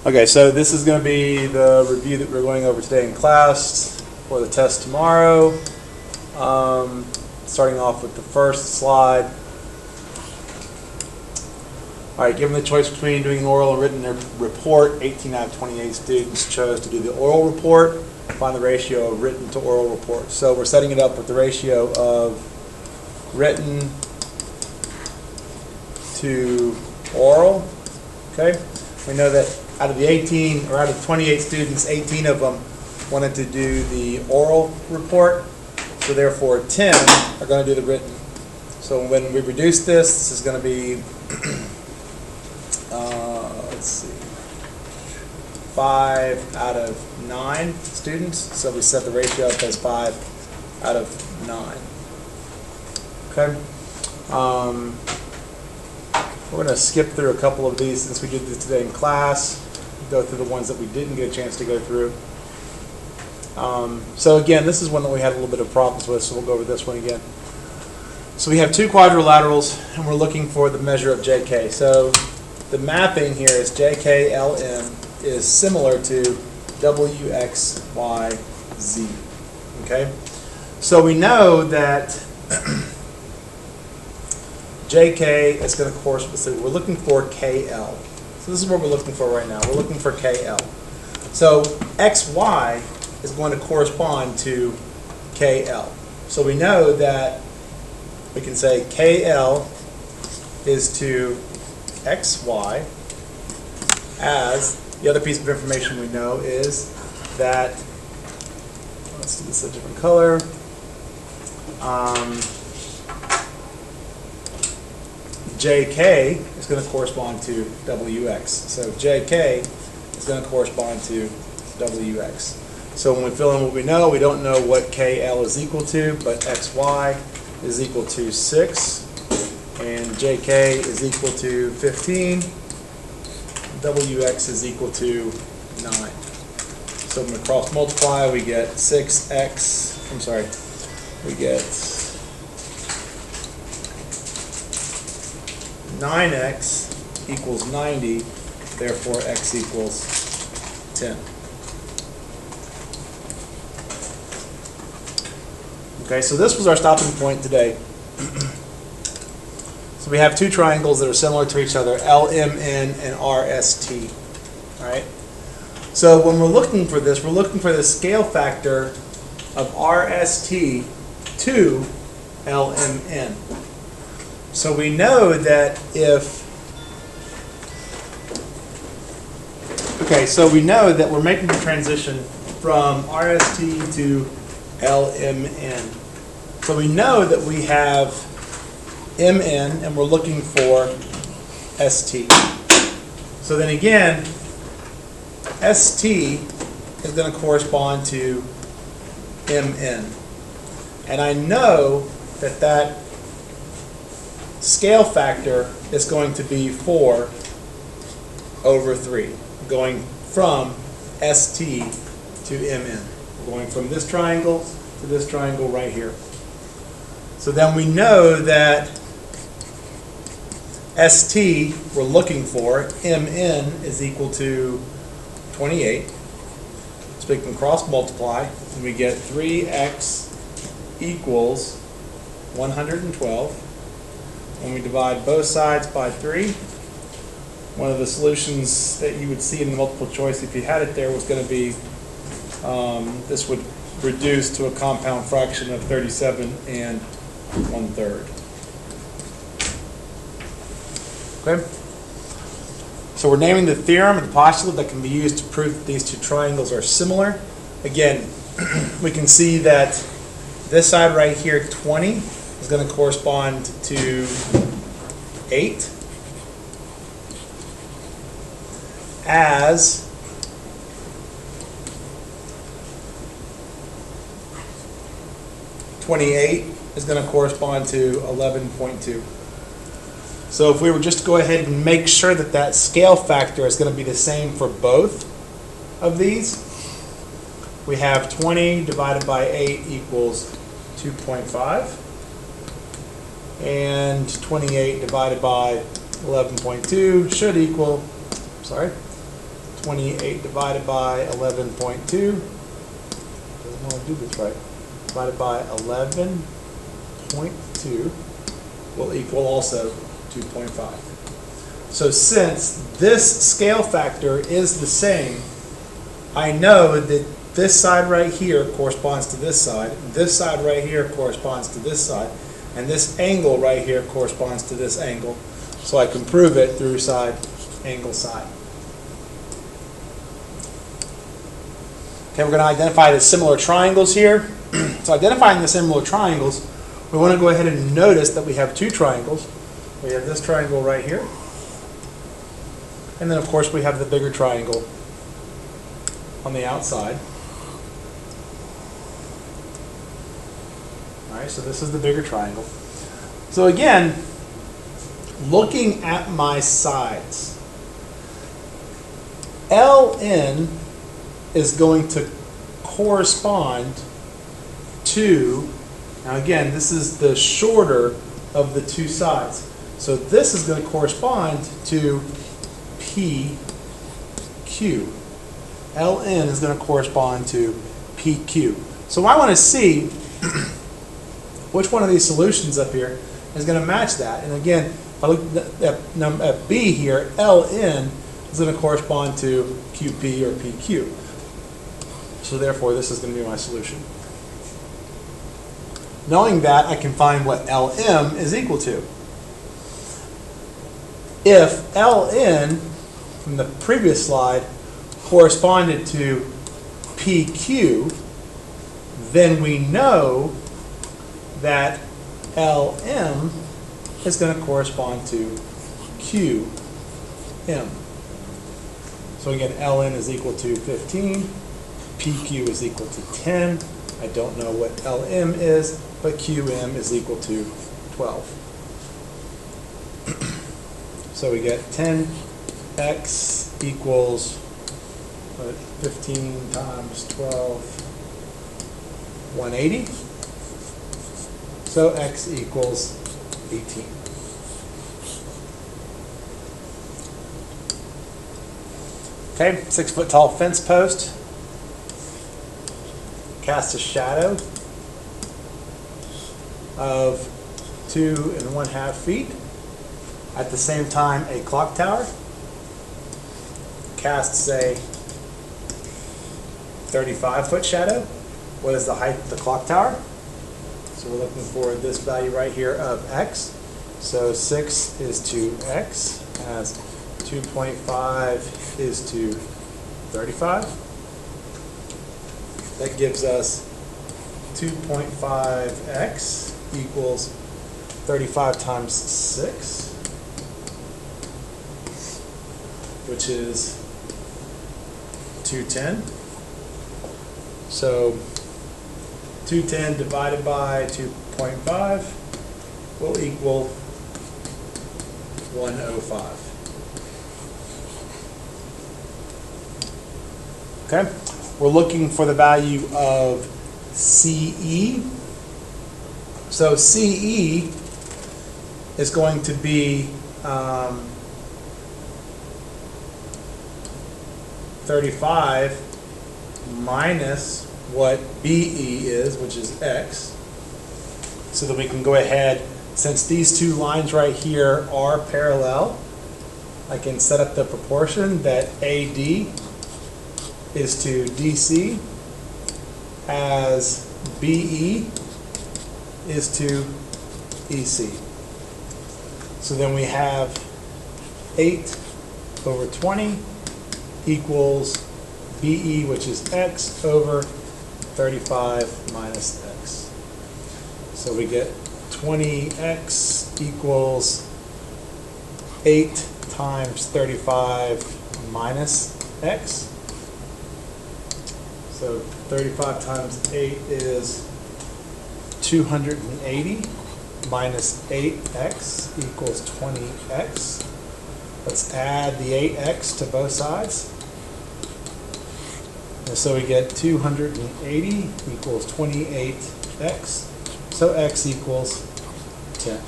Okay, so this is going to be the review that we're going over today in class for the test tomorrow. Starting off with the first slide. All right, given the choice between doing an oral and written report, 18 out of 28 students chose to do the oral report. Find the ratio of written to oral report. So we're setting it up with the ratio of written to oral. Okay, we know that out of the 18, or out of 28 students, 18 of them wanted to do the oral report. So therefore 10 are going to do the written. So when we reduce this is going to be, let's see, 5 out of 9 students. So we set the ratio up as 5 out of 9. Okay. We're going to skip through a couple of these since we did this today in class. Go through the ones that we didn't get a chance to go through. So again, this is one that we had a little bit of problems with, so we'll go over this one again. So we have two quadrilaterals, and we're looking for the measure of JK. So the mapping here is JKLM is similar to WXYZ. Okay? So we know that JK is going to correspond, so we're looking for KL. So this is what we're looking for right now. We're looking for KL. So XY is going to correspond to KL. So we know that we can say KL is to XY, as the other piece of information we know is that, let's do this a different color. JK is going to correspond to WX. So JK is going to correspond to WX. So when we fill in what we know, we don't know what KL is equal to, but XY is equal to 6, and JK is equal to 15, WX is equal to 9. So when we cross multiply, we get 6x, I'm sorry, we get 9x equals 90, therefore x equals 10. Okay, so this was our stopping point today. So we have two triangles that are similar to each other, LMN and RST. All right. So when we're looking for this, we're looking for the scale factor of RST to LMN. So we know that so we know that we're making the transition from RST to LMN. So we know that we have MN and we're looking for ST. So then again, ST is going to correspond to MN. And I know that that scale factor is going to be 4 over 3, going from ST to MN. We're going from this triangle to this triangle right here. So then we know that ST we're looking for, MN is equal to 28. So we can cross multiply, and we get 3x equals 112. When we divide both sides by 3, one of the solutions that you would see in the multiple choice, if you had it there, was going to be, this would reduce to a compound fraction of 37 and 1/3. Okay? So we're naming the theorem and the postulate that can be used to prove that these two triangles are similar. Again, we can see that this side right here, 20, is going to correspond to 8, as 28 is going to correspond to 11.2. So if we were just to go ahead and make sure that that scale factor is going to be the same for both of these, we have 20 divided by 8 equals 2.5. And 28 divided by 11.2 should equal, 28 28 divided by 11.2, doesn't want to do this right, divided by 11.2 will equal also 2.5. So since this scale factor is the same, I know that this side right here corresponds to this side right here corresponds to this side, and this angle right here corresponds to this angle. So I can prove it through side, angle, side. Okay, we're going to identify the similar triangles here. So identifying the similar triangles, we want to go ahead and notice that we have two triangles. We have this triangle right here, and then of course we have the bigger triangle on the outside. Alright, so this is the bigger triangle. So again, looking at my sides, LN is going to correspond to, now again, this is the shorter of the two sides. So this is going to correspond to PQ. LN is going to correspond to PQ. So I want to see which one of these solutions up here is going to match that. And again, if I look at B here, LN is going to correspond to QP or PQ. So therefore, this is going to be my solution. Knowing that, I can find what LM is equal to. If LN, from the previous slide, corresponded to PQ, then we know that LM is going to correspond to QM. So again, LN is equal to 15, PQ is equal to 10. I don't know what LM is, but QM is equal to 12. So we get 10x equals 15 times 12, 180. So x equals 18. Okay, 6-foot tall fence post. Cast a shadow of 2½ feet. At the same time, a clock tower casts a 35-foot shadow. What is the height of the clock tower? So we're looking for this value right here of x. So 6 is to x, as 2.5 is to 35. That gives us 2.5x equals 35 times 6, which is 210. So 210 divided by 2.5 will equal 105. Okay, we're looking for the value of CE. So CE is going to be 35 minus what BE is, which is x, so that we can go ahead, since these two lines right here are parallel, I can set up the proportion that AD is to DC as BE is to EC. So then we have 8 over 20 equals BE, which is x, over 35 minus x. So we get 20x equals 8 times 35 minus x. So 35 times 8 is 280 minus 8x equals 20x. Let's add the 8x to both sides. And so we get 280 equals 28x. So x equals 10.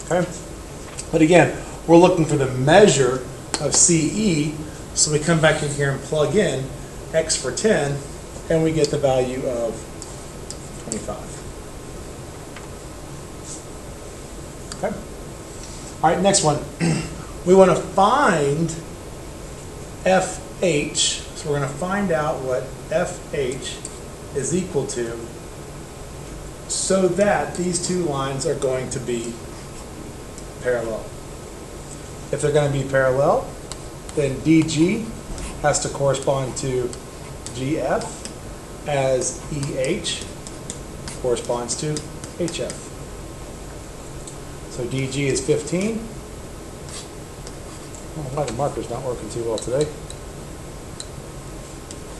Okay. But again, we're looking for the measure of CE, so we come back in here and plug in x for 10, and we get the value of 25. Okay. All right, next one. We want to find FH, so we're going to find out what FH is equal to so that these two lines are going to be parallel. If they're going to be parallel, then DG has to correspond to GF, as EH corresponds to HF. So DG is 15. Oh, why the marker's not working too well today.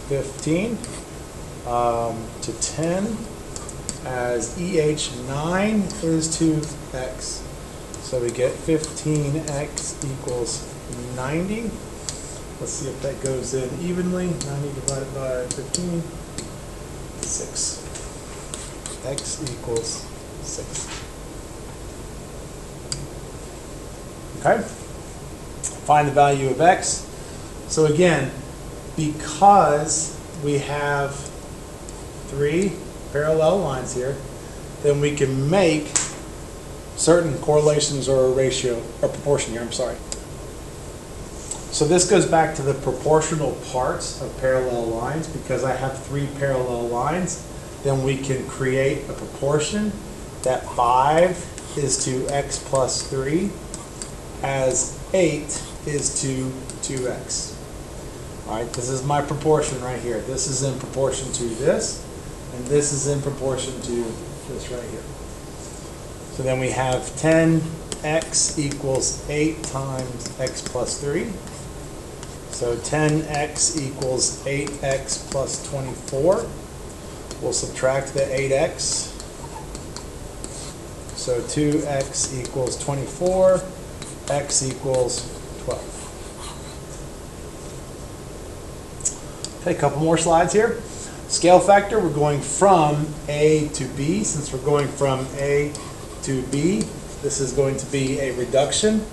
15 to 10, as EH 9 is to X. So we get 15x equals 90. Let's see if that goes in evenly. 90 divided by 15, 6. X equals 6. Okay? Find the value of x. So again, because we have 3 parallel lines here, then we can make certain correlations or a ratio, or proportion here, I'm sorry. So this goes back to the proportional parts of parallel lines. Because I have 3 parallel lines, then we can create a proportion that 5 is to x plus 3, as 8 is to 2x. All right, this is my proportion right here. This is in proportion to this, and this is in proportion to this right here. So then we have 10x equals 8 times x plus 3. So 10x equals 8x plus 24. We'll subtract the 8x. So 2x equals 24. X equals 12. Okay, a couple more slides here. Scale factor, we're going from A to B. Since we're going from A to B, this is going to be a reduction.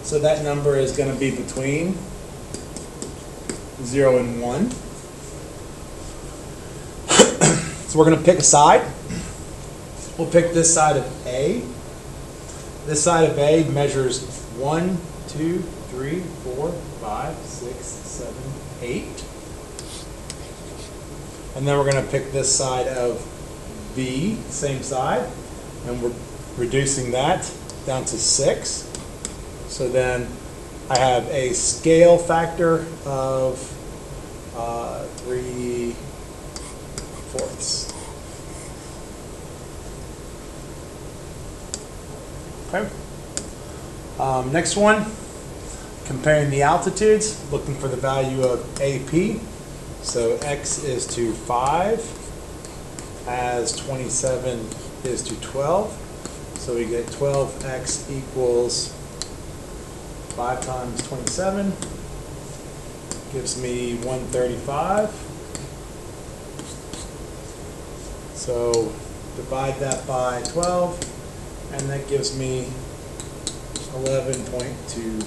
So that number is going to be between 0 and 1. So we're going to pick a side. We'll pick this side of A. This side of A measures 1, 2, 3, 4, 5, 6, 7, 8. And then we're going to pick this side of B, same side, and we're reducing that down to 6. So then I have a scale factor of 3/4. Okay. Next one, comparing the altitudes, looking for the value of AP. So x is to 5, as 27 is to 12. So we get 12x equals 5 times 27, gives me 135. So divide that by 12. And that gives me 11.25.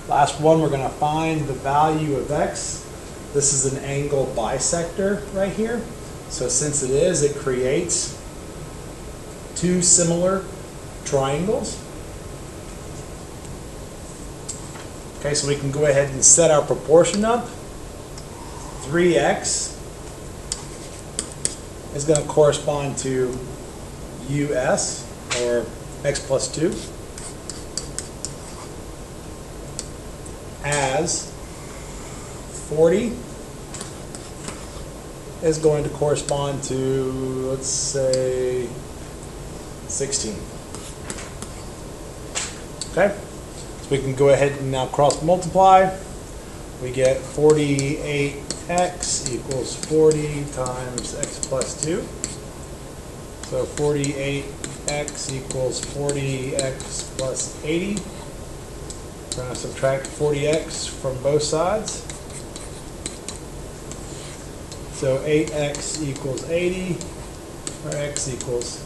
Last one, we're going to find the value of x. This is an angle bisector right here. So since it is, it creates 2 similar triangles. Okay, so we can go ahead and set our proportion up. 3x is going to correspond to US, or x plus 2, as 40 is going to correspond to, let's say, 16. Okay, so we can go ahead and now cross multiply. We get 48x equals 40 times x plus 2. So 48x equals 40x plus 80. We're going to subtract 40x from both sides. So 8x equals 80, or x equals